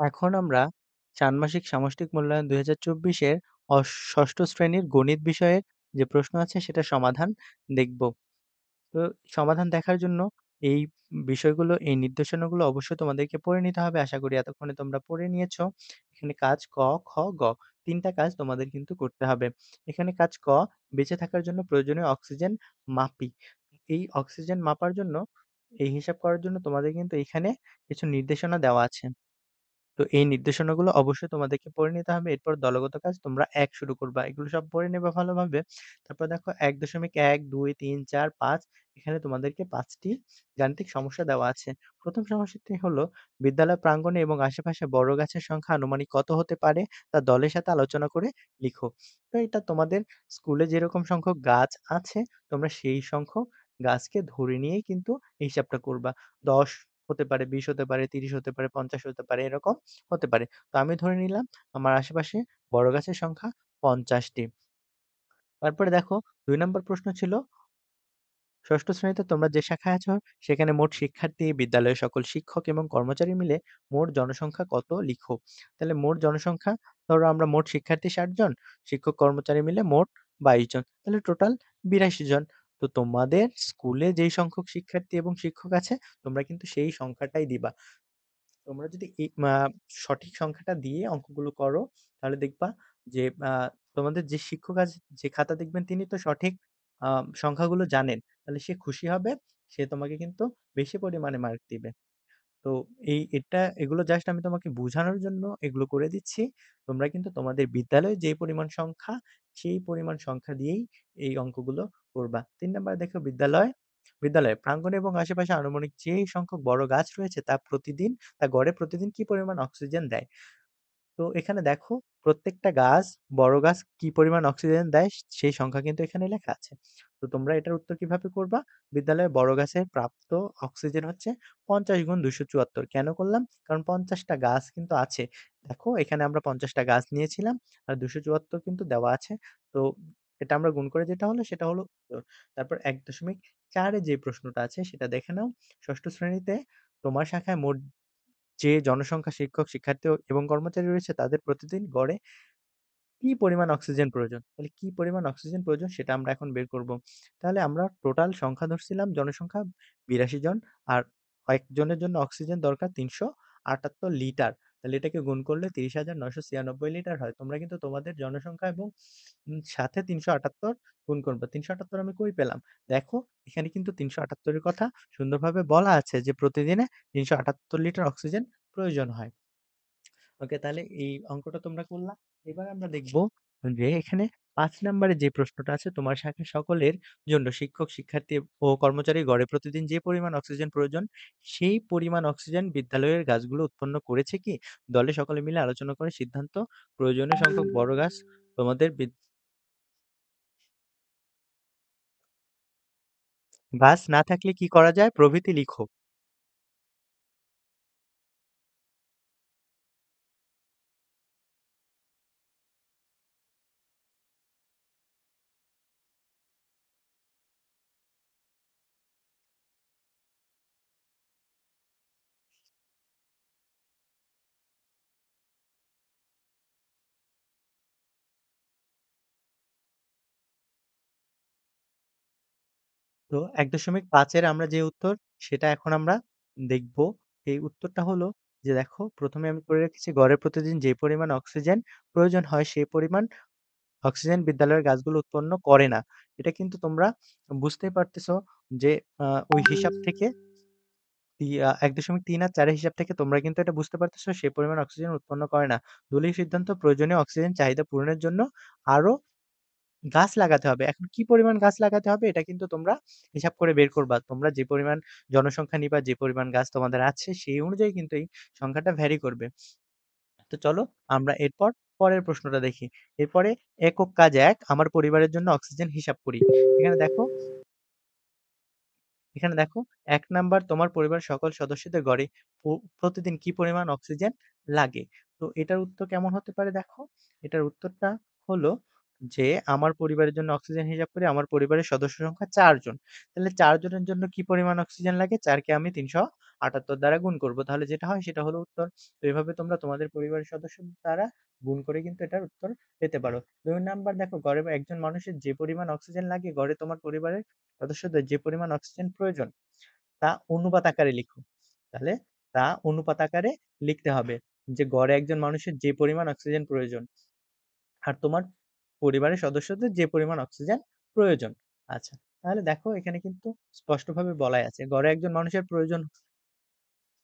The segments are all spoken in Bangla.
এখন আমরা ষান্মাসিক সামষ্টিক মূল্যায়ন ২০২৪ এর ৬ষ্ঠ শ্রেণীর গণিত বিষয়ের যে প্রশ্ন আছে সেটার সমাধান দেখব। তো সমাধান দেখার জন্য এই বিষয়গুলো, এই নির্দেশনাগুলো অবশ্যই তোমাদেরকে পড়ে নিতে হবে। আশা করি এতক্ষণে তোমরা পড়ে নিয়েছো। এখানে কাজ ক, খ, গ ৩ টা কাজ তোমাদের কিন্তু করতে হবে। এখানে কাজ ক, বেঁচে থাকার জন্য প্রয়োজনীয় অক্সিজেন মাপি। এই অক্সিজেন মাপার জন্য, এই হিসাব করার জন্য তোমাদের কিন্তু এখানে কিছু নির্দেশনা দেওয়া আছে। তো এই নির্দেশনাগুলো অবশ্যই তোমাদেরকে পড়ে নিতে হবে। এরপর দলগত কাজ তোমরা ১ শুরু করবা। এগুলো সব পড়ে নেবা ভালোভাবে। তারপর দেখো ১.১, ২, ৩, ৪, ৫ এখানে তোমাদেরকে ৫ টি গাণিতিক সমস্যা দেওয়া আছে। ১ম সমস্যাটি হলো বিদ্যালয় প্রাঙ্গণে এবং আশেপাশে বড় গাছের সংখ্যা আনুমানিক কত হতে পারে তা দলের সাথে আলোচনা করে লিখো। তো এটা তোমাদের স্কুলে যেরকম সংখ্যক গাছ আছে তোমরা সেই সংখ্যক গাছকে ধরে নিয়েই কিন্তু এই হিসাবটা করবা। ১০ হতে পারে, ২০ হতে পারে, ৩০ হতে পারে, ৫০ হতে পারে, এরকম হতে পারে। তো আমি ধরে নিলাম আমার আশেপাশে বড় গাছের সংখ্যা ৫০ টি। তারপরে দেখো ২ নাম্বার প্রশ্ন ছিল, ৬ষ্ঠ শ্রেণীতে তোমরা যে শাখায় আছো সেখানে মোট শিক্ষার্থী, বিদ্যালয়ের সকল শিক্ষক এবং কর্মচারী মিলে মোট জনসংখ্যা কত লিখো। তাহলে মোট জনসংখ্যা, ধরো আমরা মোট শিক্ষার্থী ৬০ জন, শিক্ষক কর্মচারী মিলে মোট ২২ জন। তাহলে টোটাল ৮২ জন। তো তোমাদের স্কুলে যেই সংখ্যক শিক্ষার্থী এবং শিক্ষক আছে তোমরা কিন্তু সেই সংখ্যাটাই দিবা। তোমরা যদি এই সঠিক সংখ্যাটা দিয়ে অঙ্কগুলো করো তাহলে দেখবা যে তোমাদের যে শিক্ষক আছে, যে খাতা দেখবেন তিনি তো সঠিক আ সংখ্যাগুলো জানেন। তাহলে সে খুশি হবে। সে তোমাকে কিন্তু বেশি পরিমাণে মার্ক দিবে। তো এগুলো জাস্ট আমি তোমাকে বুঝানোর জন্য এগুলো করে দিচ্ছি। তোমরা কিন্তু তোমাদের বিদ্যালয়ে যে পরিমাণ সংখ্যা, সেই পরিমাণ সংখ্যা দিয়েই এই অঙ্কগুলো করবা। ৩ নাম্বারে দেখো বিদ্যালয়ে প্রাঙ্গণে এবং আশেপাশে আনুমানিক যে সংখ্যক বড় গাছ রয়েছে তা গড়ে প্রতিদিন কি পরিমাণ অক্সিজেন দেয়? তো এখানে দেখো প্রত্যেকটা গাছ, বড় গাছ কি পরিমাণ অক্সিজেন দেয় সেই সংখ্যা কিন্তু এখানে লেখা আছে। তো তোমরা এটার উত্তর কিভাবে করবা? বিদ্যালয়ে বড় গাছের প্রাপ্ত অক্সিজেন হচ্ছে ৫০ গুণ ২৭৪। কেন করলাম? কারণ ৫০ টা গাছ কিন্তু আছে। দেখো এখানে আমরা ৫০ টা গাছ নিয়েছিলাম আর ২৭৪ কিন্তু দেওয়া আছে। তো এটা আমরা গুণ করে যেটা হলো সেটা হলো উত্তর। তারপর ১.৪ এ যে প্রশ্নটা আছে সেটা দেখে নাও। ৬ষ্ঠ শ্রেণীতে তোমার শাখায় মোট যে জনসংখ্যা, শিক্ষক, শিক্ষার্থী এবং কর্মচারী রয়েছে তাদের প্রতিদিন গড়ে কি পরিমাণ অক্সিজেন প্রয়োজন? তাহলে কি পরিমাণ অক্সিজেন প্রয়োজন সেটা আমরা এখন বের করব। তাহলে আমরা টোটাল সংখ্যা ধরছিলাম জনসংখ্যা ৮২ জন আর একজনের জন্য অক্সিজেন দরকার ৩৭৮ লিটার। তাহলে এটাকে গুণ করলে ৩০,৯৯৬ লিটার হয়। তোমরা কিন্তু তোমাদের জনসংখ্যা এবং সাথে ৩৭৮ গুণ করবা। ৩৭৮ আমি কই পেলাম? দেখো এখানে কিন্তু ৩৭৮ এর কথা সুন্দরভাবে বলা আছে যে প্রতিদিনে ৩৭৮ লিটার অক্সিজেন প্রয়োজন হয়। ওকে, তাহলে এই অঙ্কটা তোমরা করলা। এবার আমরা দেখব যে এখানে ৫ নাম্বারে যে প্রশ্নটা আছে, তোমার শাখার সকলের জন্য শিক্ষক, শিক্ষার্থী ও কর্মচারী গড়ে প্রতিদিন যে পরিমাণ অক্সিজেন প্রয়োজন, সেই পরিমাণ অক্সিজেন বিদ্যালয়ের গাছগুলো উৎপন্ন করেছে কি? দলে সকলে মিলে আলোচনা করে সিদ্ধান্ত প্রয়োজনীয় সংখ্যক বড় গাছ তোমাদের গাছ না থাকলে কি করা যায়? প্রভৃতি লিখো। তো ১.৫ এর আমরা যে উত্তর সেটা এখন আমরা দেখব। এই উত্তরটা হলো যে দেখো ১ম এ আমি করে রেখেছি গড়ে প্রতিদিন যে পরিমাণ অক্সিজেন প্রয়োজন হয় সেই পরিমাণ অক্সিজেন বিদ্যালয়ের গাছগুলো উৎপন্ন করে না। এটা কিন্তু তোমরা বুঝতেই পারতেছো যে ওই হিসাব থেকে ১.৩ আর ৪ এর হিসাব থেকে তোমরা কিন্তু এটা বুঝতে পারতেছো সে পরিমাণ অক্সিজেন উৎপন্ন করে না। দলীয় সিদ্ধান্ত প্রয়োজনীয় অক্সিজেন চাহিদা পূরণের জন্য আরো গাছ লাগাতে হবে। এখন কি পরিমাণ গাছ লাগাতে হবে এটা কিন্তু তোমরা হিসাব করে বের করবা। তোমরা যে পরিমাণ জনসংখ্যা নিবা, যে পরিমাণ গাছ তোমাদের আছে সেই অনুযায়ী কিন্তু এই সংখ্যাটা ভ্যারি করবে। তো চলো আমরা এরপর পরের প্রশ্নটা দেখি। এরপরে একক কাজ ১ আমার পরিবারের জন্য অক্সিজেন হিসাব করি। এখানে দেখো এখানে দেখো ১ নাম্বার তোমার পরিবারের সকল সদস্যদের গড়ে প্রতিদিন কি পরিমাণ অক্সিজেন লাগে? তো এটার উত্তর কেমন হতে পারে দেখো। এটার উত্তরটা হলো যে আমার পরিবারের জন্য অক্সিজেন হিসাব করি, আমার পরিবারের সদস্য সংখ্যা ৪ জন। তাহলে ৪ জনের জন্য কি পরিমাণ অক্সিজেন লাগে? ৪ কে আমি ৩৭৮ দ্বারা গুণ করব। তাহলে যেটা হয় সেটা হলো উত্তর। তো এভাবে তোমরা তোমাদের পরিবারের সদস্য দ্বারা গুণ করে কিন্তু এটার উত্তর পেতে পারো। ২ নাম্বার দেখো, গড়ে একজন মানুষের যে পরিমাণ অক্সিজেন লাগে, গড়ে তোমার পরিবারের সদস্যদের যে পরিমাণ অক্সিজেন প্রয়োজন, তা অনুপাত আকারে লিখো। তাহলে তা অনুপাত আকারে লিখতে হবে যে গড়ে একজন মানুষের যে পরিমাণ অক্সিজেন প্রয়োজন। আর তোমার পরিবারের সদস্যদের যে পরিমাণ অক্সিজেন প্রয়োজন। আচ্ছা, তাহলে দেখো এখানে কিন্তু স্পষ্টভাবে বলাই আছে। গড়ে একজন মানুষের প্রয়োজন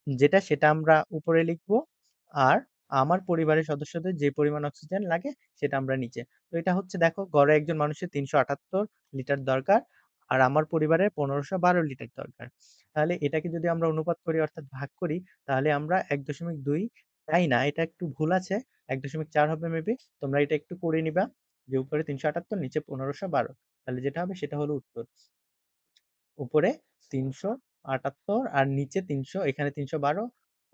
যেটা সেটা আমরা উপরে লিখবো। আর আমার পরিবারের সদস্যদের যে পরিমাণ অক্সিজেন লাগে সেটা আমরা নিচে। তো এটা হচ্ছে দেখো, গড়ে একজন মানুষের ৩৭৮ লিটার দরকার। আর আমার পরিবারের ১৫১২ লিটার দরকার। তাহলে এটাকে যদি আমরা অনুপাত করি অর্থাৎ ভাগ করি, তাহলে আমরা ১.২, তাই না, এটা একটু ভুল আছে। ১.৪ হবে মেবি। তোমরা এটা একটু করে নিবা যে উপরে ৩৭৮ নিচে ১৫১২। তাহলে যেটা হবে সেটা হলো উত্তর। উপরে ৩৭৮ আর নিচে ৩০০, এখানে ৩১২।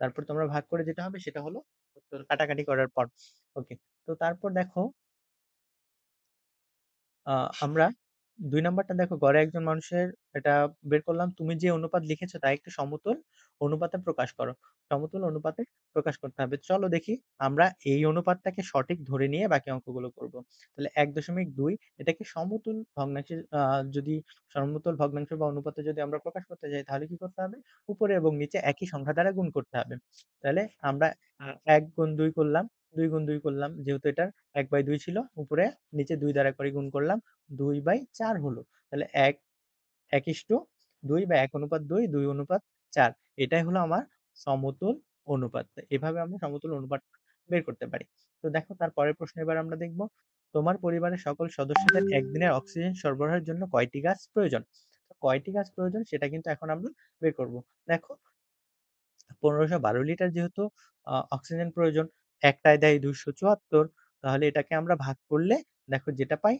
তারপর তোমরা ভাগ করে যেটা হবে সেটা হলো উত্তর, কাটাকাটি করার পর। ওকে। তো তারপর দেখো, আ আমরা ২ নাম্বারটা দেখো, গড়ে একজন মানুষের এটা বের করলাম। তুমি যে অনুপাত লিখেছো তা একটি সমতুল অনুপাতে প্রকাশ করো। সমতুল অনুপাতে প্রকাশ করতে হবে। চলো দেখি আমরা এই অনুপাতটাকে সঠিক ধরে নিয়ে বাকি অঙ্কগুলো করব। তাহলে ১.২ এটাকে সমতুল ভগ্নাংশে যদি সমতুল ভগ্নাংশ বা অনুপাতে যদি আমরা প্রকাশ করতে যাই, তাহলে কি করতে হবে? উপরে এবং নিচে একই সংখ্যা দ্বারা গুণ করতে হবে। তাহলে আমরা ১ গুণ ২ করলাম, ২ গুণ ২ করলাম। যেহেতু এটার ১/২ ছিল, উপরে নিচে ২ দ্বারা করে গুণ করলাম, ২/৪ হলো। তাহলে ১:২ বা ১:২, ২:৪। এটাই হলো আমার সমতুল অনুপাত। তো এভাবে আমরা সমতুল অনুপাত বের করতে পারি। তো দেখো তার পরের প্রশ্ন এবার আমরা দেখব। তোমার পরিবারের সকল সদস্যদের একদিনের অক্সিজেন সরবরাহের জন্য কয়টি গাছ প্রয়োজন? তো কয়টি গাছ প্রয়োজন সেটা কিন্তু এখন আমরা বের করব। দেখো, ১৫১২ লিটার যেহেতু অক্সিজেন প্রয়োজন, একটায় দেয় ২৭৪, তাহলে এটাকে আমরা ভাগ করলে দেখো যেটা পাই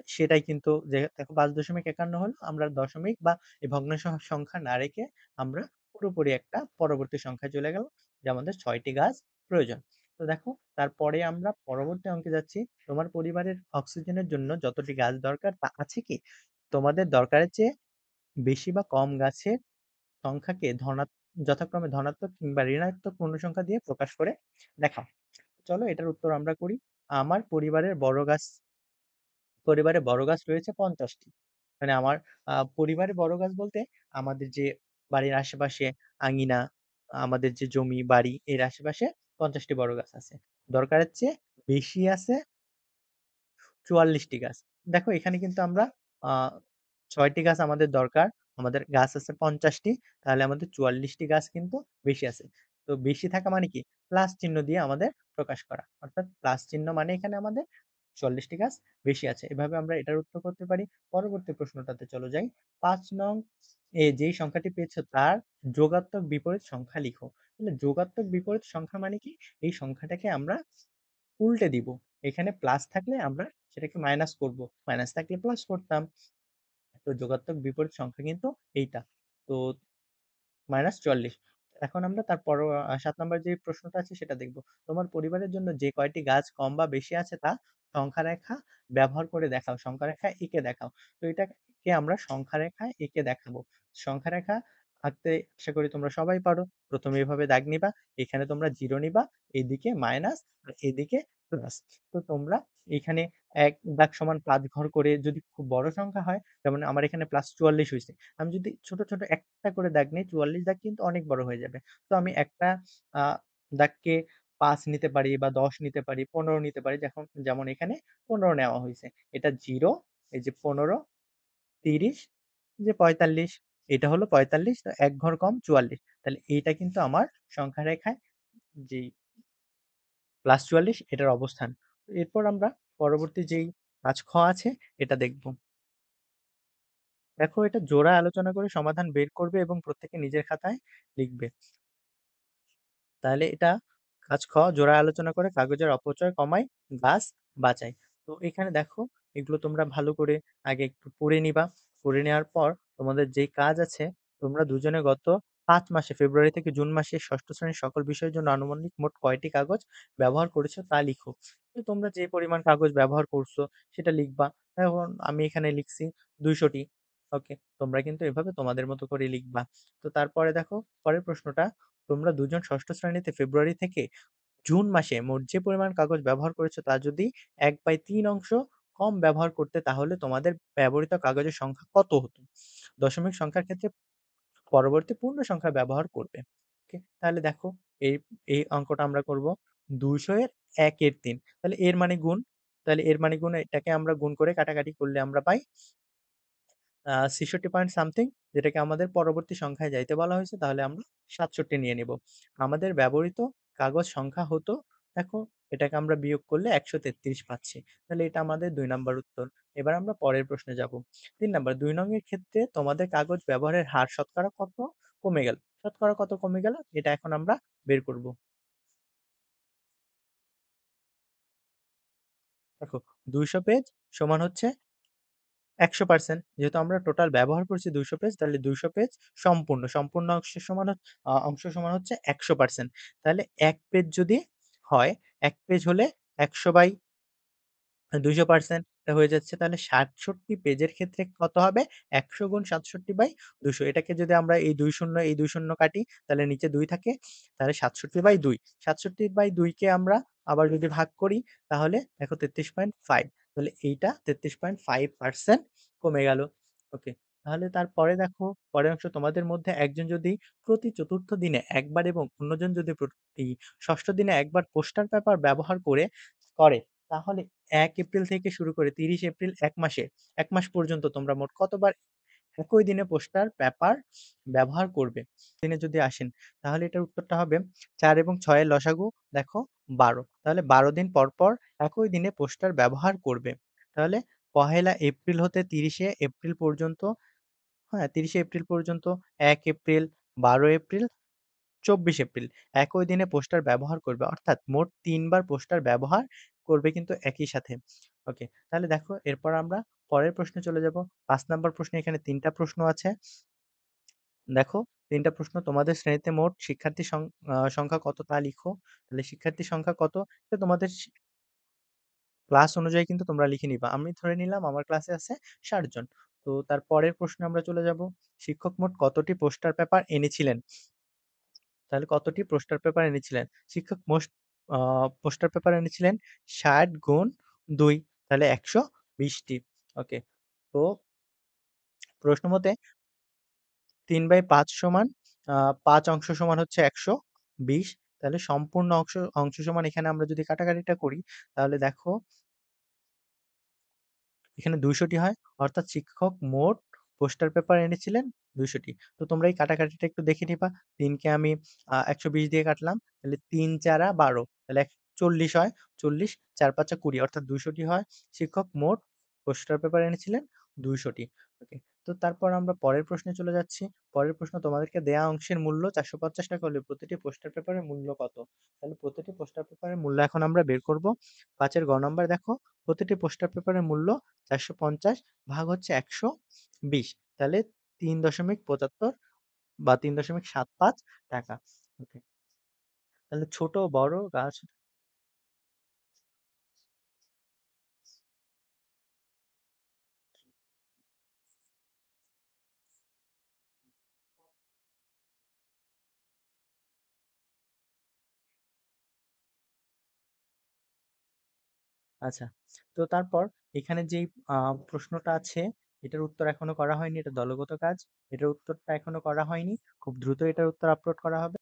সেটাই কিন্তু, যে দেখো ৫.৫১ হলো, আমরা দশমিক বা এই ভগ্নাংশ সংখ্যা না রেখে আমরা পুরোপুরি একটা পরবর্তী সংখ্যায় চলে গেলাম যে আমাদের ৬ টি গাছ প্রয়োজন। তো দেখো তারপরে আমরা পরবর্তী অঙ্কে যাচ্ছি। তোমার পরিবারের অক্সিজেনের জন্য যতটি গাছ দরকার তা আছে কি? তোমাদের দরকারের চেয়ে বেশি বা কম গাছের সংখ্যাকে যথাক্রমে ধনাত্মক কিংবা ঋণাত্মক পূর্ণ সংখ্যা দিয়ে প্রকাশ করে দেখাও। চলো এটার উত্তর আমরা করি। আমার পরিবারে বড় গাছ রয়েছে ৫০টি। মানে আমার পরিবারে বড় গাছ বলতে আমাদের যে বাড়ির আশেপাশে আঙিনা, আমাদের যে জমি বাড়ি এর আশেপাশে ৫০টি বড় গাছ আছে। দরকারের চেয়ে বেশি আছে ৪৪ টি গাছ। দেখো এখানে কিন্তু আমরা আ ৬ টি গাছ আমাদের দরকার। আমাদের গাছ আছে ৫০ টি। তাহলে আমাদের ৪৪ টি গাছ কিন্তু বেশি আছে। তো বেশি থাকা মানে কি? প্লাস চিহ্ন দিয়ে আমাদের প্রকাশ করা। অর্থাৎ প্লাস চিহ্ন মানে এখানে আমাদের ৪৪ টি গাছ বেশি আছে। এভাবে আমরা এটার উত্তর করতে পারি। পরবর্তী প্রশ্নটাতে চলে যাই। ৫ নং যেই সংখ্যাটি পেয়েছ তার যোগাত্মক বিপরীত সংখ্যা লিখো। তাহলে যোগাত্মক বিপরীত সংখ্যা মানে কি? এই সংখ্যাটাকে আমরা উল্টে দিব। এখানে প্লাস থাকলে আমরা সেটাকে মাইনাস করব। মাইনাস থাকলে প্লাস করতাম। তো যোগাত্মক বিপরীত সংখ্যা কিন্তু এইটা। তো -৪৪। এখন আমরা তারপর ৭ নাম্বার যে প্রশ্নটা আছে সেটা দেখব। তোমার পরিবারের জন্য যে কয়টি গাছ কম বা বেশি আছে তা সংখ্যা রেখা ব্যবহার করে দেখাও। সংখ্যা রেখা এঁকে দেখাও। তো এটাকে আমরা সংখ্যা রেখা এঁকে দেখাবো। সংখ্যা রেখা আঁকতে আশা করি তোমরা সবাই পারো। ১ম এ এভাবে দাগ নিবা। এখানে তোমরা 0 নিবা, এদিকে মাইনাস আর এদিকে প্লাস। তো তোমরা এখানে ১ দাগ সমান ৫ ঘর করে, যদি খুব বড় সংখ্যা হয়, যেমন আমার এখানে +৪৪ হইছে। আমি যদি ছোট, ছোট একটা করে দাগ নেই, ৪৪ দাগ কিন্তু অনেক বড় হয়ে যাবে। তো আমি একটা আ দাগকে ৫ নিতে পারি বা ১০ নিতে পারি, ১৫ নিতে পারি। যেমন এখানে ১৫ নেওয়া হইছে। এটা 0, এই যে ১৫, ৩০, যে ৪৫, এটা হলো ৪৫, তো ১ ঘর কম ৪৪। তাহলে এইটা কিন্তু আমার সংখ্যা রেখায় যেই +৪৪ এটার অবস্থান। এরপর আমরা পরবর্তী যেই ৫ খ আছে এটা দেখব। দেখো এটা জোড়া আলোচনা করে সমাধান বের করবে এবং প্রত্যেকে নিজের খাতায় লিখবে। তাহলে এটা কাজ খ, জোড়া আলোচনা করে কাগজের অপচয় কমায়, গাছ বাঁচায়। তো এখানে দেখো এগুলো তোমরা ভালো করে আগে একটু পড়ে নিবা। পড়ে নেওয়ার পর তোমাদের যেই কাজ আছে, তোমরা দুজনে গত 5 মাসে ফেব্রুয়ারি থেকে জুন মাসে ৬ষ্ঠ শ্রেণীর সকল বিষয়ের জন্য আনুমানিক মোট কয়টি কাগজ ব্যবহার করেছো তা লিখো। তো তোমরা যে পরিমাণ কাগজ ব্যবহার করছো সেটা লিখবা। এখন আমি এখানে লিখছি ২০০ টি। ওকে। তোমরা কিন্তু এভাবে তোমাদের মতো করে লিখবা। তো তারপরে দেখো পরের প্রশ্নটা, তোমরা ২ জন ৬ষ্ঠ শ্রেণীতে ফেব্রুয়ারি থেকে জুন মাসে মোট যে পরিমাণ কাগজ ব্যবহার করেছো তা যদি 1/3 অংশ কম ব্যবহার করতে তাহলে তোমাদের ব্যবহৃত কাগজের সংখ্যা কত হতো? দশমিক সংখ্যার ক্ষেত্রে পরবর্তী পূর্ণ সংখ্যা ব্যবহার করবে। ওকে? তাহলে দেখো এই এই অঙ্কটা আমরা করব ২০০ এর ১ এর ৩। তাহলে এর মানে গুণ। তাহলে এর মানে গুণ এটাকে আমরা গুণ করে কাটাকাটি করলে আমরা পাই ৬৬ পয়েন্ট সামথিং, যেটাকে আমাদের পরবর্তী সংখ্যায় যাইতে বলা হয়েছে, তাহলে আমরা ৬৭ নিয়ে নিব। আমাদের ব্যবহৃত কাগজ সংখ্যা হতো, দেখো এটাকে আমরা বিয়োগ করলে ১৩৩ পাচ্ছি। তাহলে এটা আমাদের ২ নাম্বার উত্তর। এবার আমরা পরের প্রশ্নে যাব। ৩ নাম্বার, ২ নং এর ক্ষেত্রে তোমাদের কাগজ ব্যবহারের হার শতকরা কত কমে গেল? শতকরা কত কমে গেল? এটা এখন আমরা বের করব। দেখো ২০০ পেজ সমান হচ্ছে ১০০% যেহেতু আমরা টোটাল ব্যবহার করছি ২০০ পেজ, তাহলে ২০০ পেজ সম্পূর্ণ অংশ সমান হচ্ছে ১০০%। তাহলে ১ পেজ যদি হয়, ১ পেজ হলে ১০০/২০০% এটা হয়ে যাচ্ছে। তাহলে ৬৭ পেজের ক্ষেত্রে কত হবে? ১০০ গুণ ৬৭/২০০। এটাকে যদি আমরা এই ২ শূন্য, এই ২ শূন্য কাটি, তাহলে নিচে ২ থাকে। তাহলে ৬৭/২। ৬৭/২ কে আমরা আবার যদি ভাগ করি, তাহলে দেখো ৩৩.৫। তাহলে এইটা ৩৩.৫% কমে গেল। ওকে। তাহলে তারপরে দেখো পরের অংশ, তোমাদের মধ্যে একজন যদি প্রতি চতুর্থ দিনে একবার এবং অন্যজন যদি প্রতি ষষ্ঠ দিনে একবার পোস্টার পেপার ব্যবহার করে, তাহলে ১ এপ্রিল থেকে শুরু করে ৩০ এপ্রিল ১ মাস পর্যন্ত তোমরা মোট কতবার একই দিনে পোস্টার পেপার ব্যবহার করবে? দিনে যদি আসেন, তাহলে এটার উত্তরটা হবে ৪ এবং ৬ এর লসাগু দেখো ১২। তাহলে ১২ দিন পর, পর একই দিনে পোস্টার ব্যবহার করবে। তাহলে ১লা এপ্রিল হতে ৩০শে এপ্রিল পর্যন্ত, হ্যাঁ, ৩০শে এপ্রিল পর্যন্ত, ১ এপ্রিল, ১২ এপ্রিল, ২৪ এপ্রিল একই দিনে পোস্টার ব্যবহার করবে। অর্থাৎ মোট ৩ বার পোস্টার ব্যবহার করবে কিন্তু একই সাথে। ওকে। তাহলে দেখো এরপর আমরা পরের প্রশ্নে চলে যাব। ৫ নাম্বার প্রশ্নে এখানে ৩ টা প্রশ্ন আছে। দেখো ৩ টা প্রশ্ন, তোমাদের শ্রেণীতে মোট শিক্ষার্থী সংখ্যা কত তা লিখো। তাহলে শিক্ষার্থীর সংখ্যা কত? এটা তোমাদের ক্লাস অনুযায়ী কিন্তু তোমরা লিখে নিবা। আমি ধরে নিলাম আমার ক্লাসে আছে ৬০ জন। তো তার পরের প্রশ্নে আমরা চলে যাব। শিক্ষক মোট কতটি পোস্টার পেপার এনেছিলেন? তাহলে কতটি পোস্টার পেপার এনেছিলেন? শিক্ষক আ পোস্টার পেপার এনেছিলেন ৬০ গুণ ২, তাহলে ১২০ টি। ওকে। তো প্রশ্ন মতে ৩/৫ সমান ৫ অংশ সমান হচ্ছে ১২০। তাহলে সম্পূর্ণ অংশ সমান, এখানে আমরা যদি কাটাকাটিটা করি, তাহলে দেখো এখানে ২০০ টি হয়। অর্থাৎ শিক্ষক মোট পোস্টার পেপার এনেছিলেন ২০০ টি। তো তোমরা এই কাটাকাটিটা একটু দেখে নিবা। ৩ কে আমি ১২০ দিয়ে কাটলাম। তাহলে ৩ ৪ ১২, তাহলে ৪০ হয়। ৪০, ৪ ৫ ২০, অর্থাৎ ২০০ টি হয়। শিক্ষক মোট পোস্টার পেপার এনেছিলেন ২০০ টি। ওকে। তো তারপর আমরা পরের প্রশ্নে চলে যাচ্ছি। পরের প্রশ্ন, তোমাদেরকে দেয়া অংশের মূল্য ৳৪৫০ হলে প্রতিটি পোস্টার পেপারের মূল্য কত? তাহলে প্রতিটি পোস্টার পেপারের মূল্য এখন আমরা বের করব। ৫ এর গ নাম্বার দেখো, প্রতিটি পোস্টার পেপারের মূল্য ৪৫০ ভাগ হচ্ছে ১২০। তাহলে ৩.৭৫ বা ৩.৭৫ টাকা। ওকে। তাহলে ছোট বড় গাছ। আচ্ছা। তো তারপর এখানে যেই আ প্রশ্নটা আছে, এটার উত্তর এখনো করা হয়নি। এটা দলগত কাজ। এটার উত্তরটা এখনো করা হয়নি। খুব দ্রুত এটার উত্তর আপলোড করা হবে।